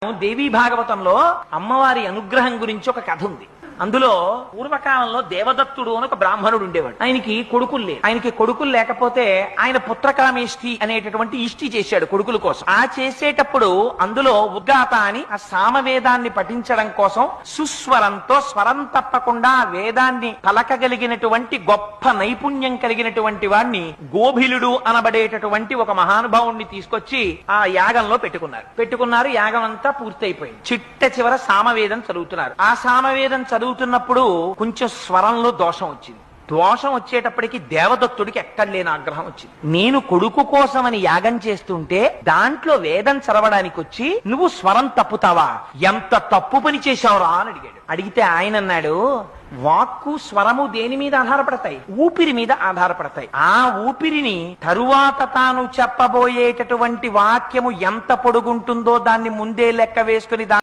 దేవీ భాగవతంలో అమ్మవారి అనుగ్రహం గురించి ఒక కథ ఉంది. అందులో పూర్వకాలంలో దేవదత్తుడు అని ఒక బ్రాహ్మణుడు ఉండేవాడు. ఆయనకి కొడుకులు లేకపోతే ఆయన పుత్రకామేష్టి అనేటటువంటి ఇష్టి చేశాడు కొడుకుల కోసం. ఆ చేసేటప్పుడు అందులో ఉద్గాత అని ఆ సామవేదాన్ని పఠించడం కోసం సుస్వరంతో స్వరం తప్పకుండా ఆ పలకగలిగినటువంటి గొప్ప నైపుణ్యం కలిగినటువంటి వాడిని గోభిలుడు అనబడేటటువంటి ఒక మహానుభావుణ్ణి తీసుకొచ్చి ఆ యాగంలో పెట్టుకున్నారు. యాగం అంతా పూర్తయిపోయింది. చిట్ట చివర సామవేదం చదువుతున్నారు. ఆ సామవేదం చదువుతున్నప్పుడు కొంచెం స్వరంలో దోషం వచ్చింది. దోషం వచ్చేటప్పటికి దేవదత్తుడికి ఎక్కడ లేని ఆగ్రహం వచ్చింది. నేను కొడుకు కోసమని యాగం చేస్తుంటే దాంట్లో వేదం చదవడానికి వచ్చి నువ్వు స్వరం తప్పుతావా, ఎంత తప్పు పని చేశావురా అని అడిగాడు. అడిగితే ఆయన అన్నాడు, వాక్కు స్వరము దేని మీద ఆధారపడతాయి? ఊపిరి మీద ఆధారపడతాయి. ఆ ఊపిరిని తరువాత తాను చెప్పబోయేటటువంటి వాక్యము ఎంత పొడుగుంటుందో దాన్ని ముందే లెక్క వేసుకుని